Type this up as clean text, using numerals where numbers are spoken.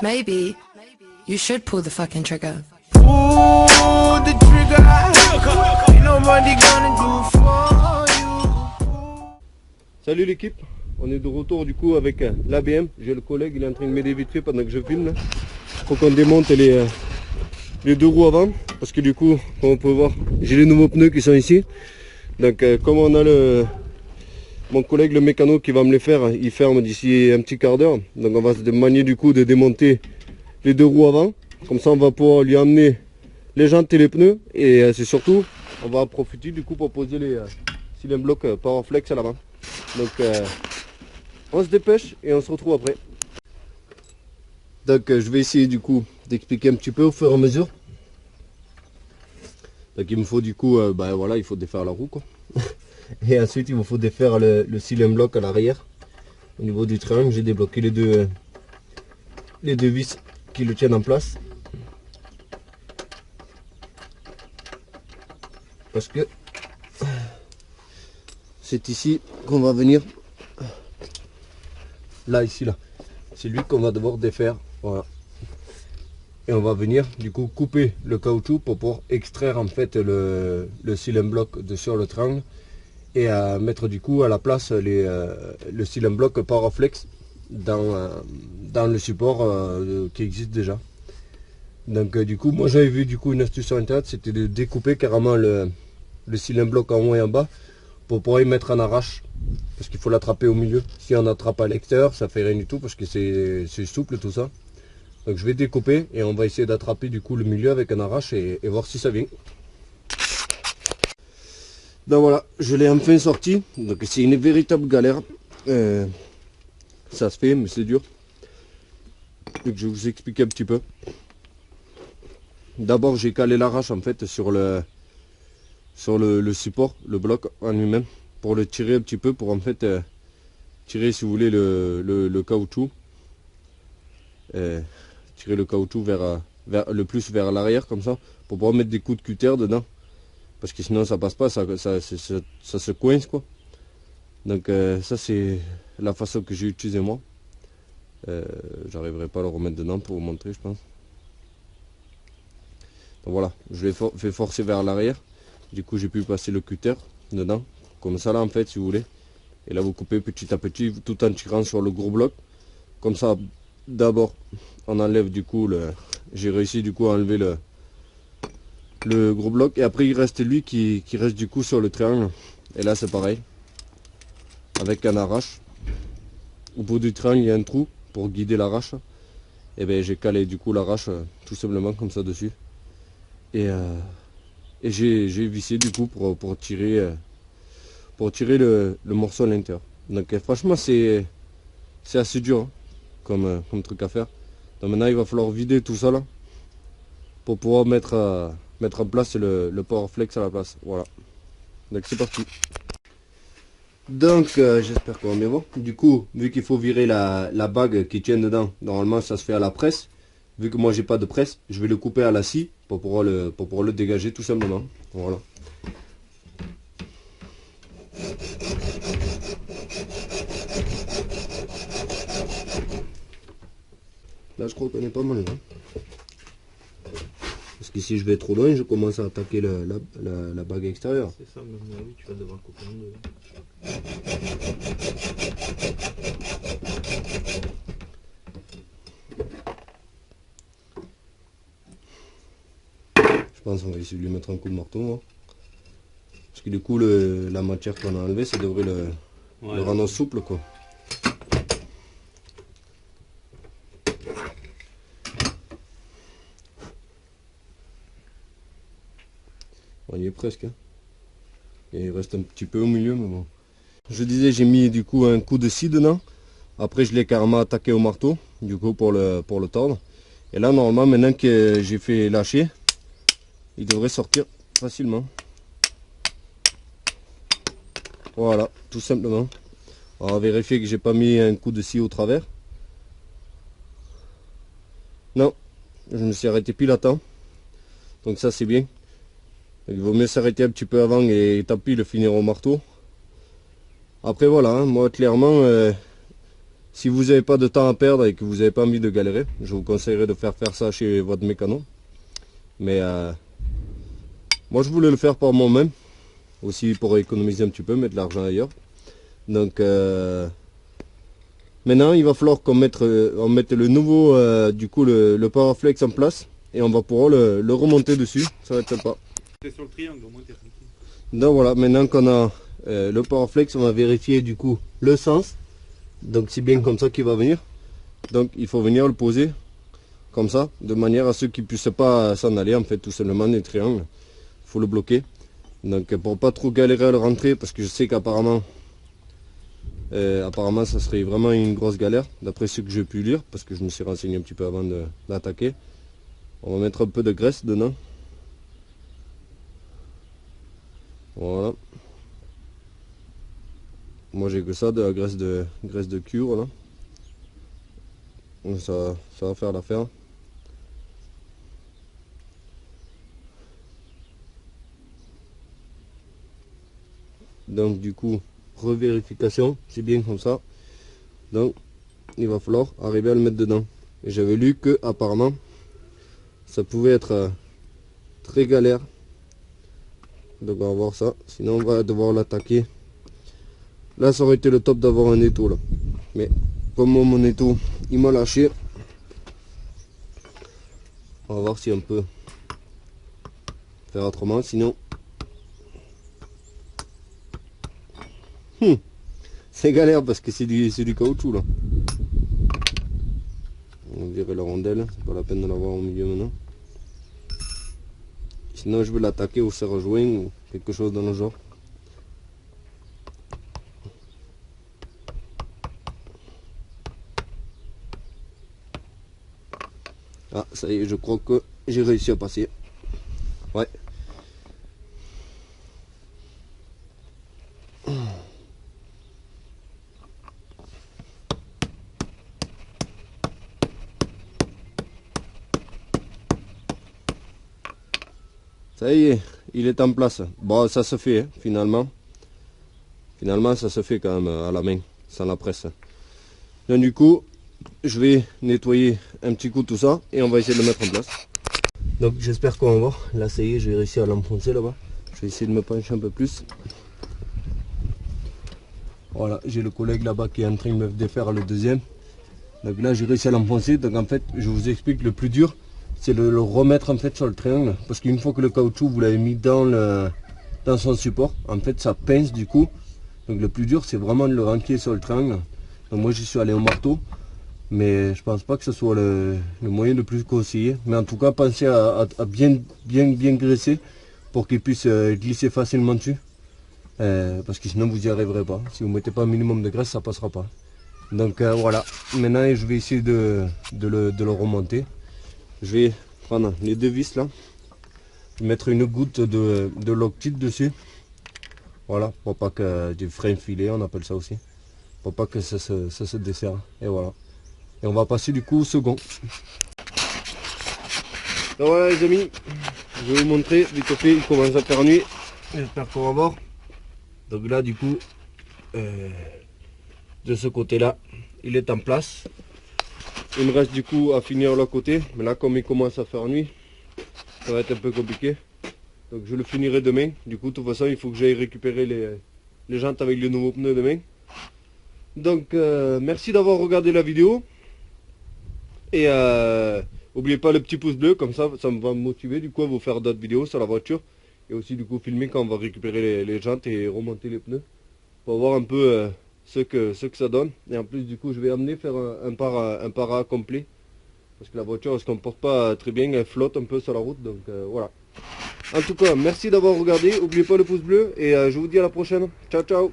Maybe you should pull the fucking trigger. Pull the trigger. Ain't nobody gonna do for you. Salut l'équipe, on est de retour du coup avec l'ABM. J'ai le collègue, il est en train de m'aider vite fait pendant que je filme là. Faut qu'on démonte les deux roues avant, parce que du coup, comme on peut voir, j'ai les nouveaux pneus qui sont ici. Donc comme on a mon collègue le mécano qui va me les faire, il ferme d'ici un petit quart d'heure. Donc on va se manier du coup de démonter les deux roues avant. Comme ça on va pouvoir lui emmener les jantes et les pneus. Et c'est surtout, on va en profiter du coup pour poser les cylindres blocs Powerflex à l'avant. Donc on se dépêche et on se retrouve après. Donc je vais essayer du coup d'expliquer un petit peu au fur et à mesure. Donc il me faut du coup, voilà, il faut défaire la roue quoi. Et ensuite il me faut défaire le cylindre bloc à l'arrière. Au niveau du triangle, j'ai débloqué les deux vis qui le tiennent en place. Parce que c'est ici qu'on va venir. Là, ici, là. C'est lui qu'on va devoir défaire. Voilà. Et on va venir du coup couper le caoutchouc pour pouvoir extraire en fait le cylindre bloc de sur le triangle. Et à mettre du coup à la place le cylindre bloc Powerflex dans le support qui existe déjà. Donc du coup moi j'avais vu du coup une astuce sur internet, c'était de découper carrément le cylindre bloc en haut et en bas pour pouvoir y mettre en arrache, parce qu'il faut l'attraper au milieu. Si on attrape à l'extérieur ça fait rien du tout parce que c'est souple tout ça. Donc je vais découper et on va essayer d'attraper du coup le milieu avec un arrache et voir si ça vient. Donc voilà, je l'ai enfin sorti. Donc c'est une véritable galère. Ça se fait, mais c'est dur. Donc je vais vous expliquer un petit peu. D'abord j'ai calé l'arrache en fait sur le support, le bloc en lui-même, pour le tirer un petit peu, pour en fait tirer si vous voulez le caoutchouc. Tirer le caoutchouc vers vers l'arrière comme ça, pour pouvoir mettre des coups de cutter dedans. Parce que sinon ça passe pas, ça se coince quoi. Donc ça c'est la façon que j'ai utilisé moi. J'arriverai pas à le remettre dedans pour vous montrer je pense. Donc voilà, je l'ai fait forcer vers l'arrière. Du coup j'ai pu passer le cutter dedans. Comme ça là en fait si vous voulez. Et là vous coupez petit à petit tout en tirant sur le gros bloc. Comme ça d'abord on enlève du coup j'ai réussi du coup à enlever le gros bloc, et après il reste lui qui reste du coup sur le triangle. Et là c'est pareil, avec un arrache. Au bout du triangle il y a un trou pour guider l'arrache, et bien j'ai calé du coup l'arrache tout simplement comme ça dessus, et j'ai vissé du coup pour tirer le morceau à l'intérieur. Donc franchement c'est assez dur hein, comme truc à faire. Donc maintenant il va falloir vider tout ça là pour pouvoir mettre en place le Powerflex à la place. Voilà. Donc c'est parti. Donc j'espère qu'on va bien voir. Du coup, vu qu'il faut virer la bague qui tient dedans, normalement ça se fait à la presse. Vu que moi j'ai pas de presse, je vais le couper à la scie pour pouvoir le dégager tout simplement. Voilà. Là je crois qu'on est pas mal là. Parce que si je vais trop loin, je commence à attaquer la bague extérieure. C'est ça, mais oui, tu vas devoir couper en deux. Je pense qu'on va essayer de lui mettre un coup de marteau. Hein. Parce que du coup, la matière qu'on a enlevée, ça devrait le rendre souple quoi. On y est presque. Hein. Et il reste un petit peu au milieu, mais bon. Je disais, j'ai mis du coup un coup de scie dedans. Après, je l'ai carrément attaqué au marteau, du coup pour le tordre. Et là, normalement, maintenant que j'ai fait lâcher, il devrait sortir facilement. Voilà, tout simplement. On va vérifier que j'ai pas mis un coup de scie au travers. Non, je me suis arrêté pile à temps. Donc ça c'est bien. Il vaut mieux s'arrêter un petit peu avant et tant pis le finir au marteau. Après voilà, hein, moi clairement Si vous n'avez pas de temps à perdre et que vous n'avez pas envie de galérer, je vous conseillerais de faire ça chez votre mécano. Mais moi je voulais le faire par moi-même, aussi pour économiser un petit peu, mettre de l'argent ailleurs. Donc maintenant il va falloir qu'on mette le nouveau du coup le Powerflex en place et on va pouvoir le remonter dessus, ça va être sympa. T'es sur le triangle, au moins t'es tranquille. Donc voilà, maintenant qu'on a le Powerflex, on va vérifier du coup le sens. Donc c'est bien comme ça qu'il va venir. Donc il faut venir le poser comme ça, de manière à ce qu'il ne puisse pas s'en aller en fait, tout simplement des triangles. Il faut le bloquer. Donc pour pas trop galérer à le rentrer, parce que je sais qu'apparemment apparemment ça serait vraiment une grosse galère, d'après ce que j'ai pu lire, parce que je me suis renseigné un petit peu avant d'attaquer. On va mettre un peu de graisse dedans. Voilà. Moi j'ai que ça, de la graisse de cure là. Donc ça va faire l'affaire. Donc du coup, revérification, c'est bien comme ça. Donc il va falloir arriver à le mettre dedans. Et j'avais lu que apparemment ça pouvait être très galère. Donc on va voir ça, sinon on va devoir l'attaquer. Là ça aurait été le top d'avoir un étau là. Mais comme mon étau il m'a lâché, on va voir si on peut faire autrement, sinon c'est galère parce que c'est du caoutchouc là. On va virer la rondelle, c'est pas la peine de l'avoir au milieu maintenant. Sinon je veux l'attaquer au serre-joint ou quelque chose dans le genre. Ah ça y est, je crois que j'ai réussi à passer. Ouais. Ça y est, il est en place. Bon, ça se fait, hein, finalement. Finalement, ça se fait quand même à la main, sans la presse. Donc du coup, je vais nettoyer un petit coup tout ça et on va essayer de le mettre en place. Donc j'espère qu'on va voir. Là, ça y est, j'ai réussi à l'enfoncer là-bas. Je vais essayer de me pencher un peu plus. Voilà, j'ai le collègue là-bas qui est en train de me défaire le deuxième. Donc là, j'ai réussi à l'enfoncer. Donc en fait, je vous explique, le plus dur, c'est de le remettre en fait sur le triangle, parce qu'une fois que le caoutchouc vous l'avez mis dans son support, en fait ça pince du coup. Donc le plus dur c'est vraiment de le ranquer sur le triangle. Donc moi j'y suis allé au marteau, mais je pense pas que ce soit le moyen le plus conseillé. Mais en tout cas pensez à bien graisser pour qu'il puisse glisser facilement dessus, parce que sinon vous n'y arriverez pas. Si vous mettez pas un minimum de graisse, ça passera pas. Donc voilà, maintenant je vais essayer de le remonter. Je vais prendre les deux vis là, mettre une goutte de Loctite dessus. Voilà, pour pas que du frein filé, on appelle ça aussi, pour pas que ça se desserre. Et voilà. Et on va passer du coup au second. Donc voilà les amis, je vais vous montrer, vite fait, il commence à faire nuit. J'espère qu'on va voir. Donc là du coup, de ce côté là, il est en place. Il me reste du coup à finir l'autre côté, mais là comme il commence à faire nuit, ça va être un peu compliqué. Donc je le finirai demain. Du coup de toute façon il faut que j'aille récupérer les jantes avec les nouveaux pneus demain. Donc merci d'avoir regardé la vidéo. Et n'oubliez pas le petit pouce bleu, comme ça me va me motiver du coup à vous faire d'autres vidéos sur la voiture. Et aussi du coup filmer quand on va récupérer les jantes et remonter les pneus. Pour voir un peu ce que ça donne. Et en plus du coup je vais amener faire un para complet, parce que la voiture elle se comporte pas très bien, elle flotte un peu sur la route. Donc voilà. En tout cas merci d'avoir regardé, n'oubliez pas le pouce bleu et je vous dis à la prochaine. Ciao ciao.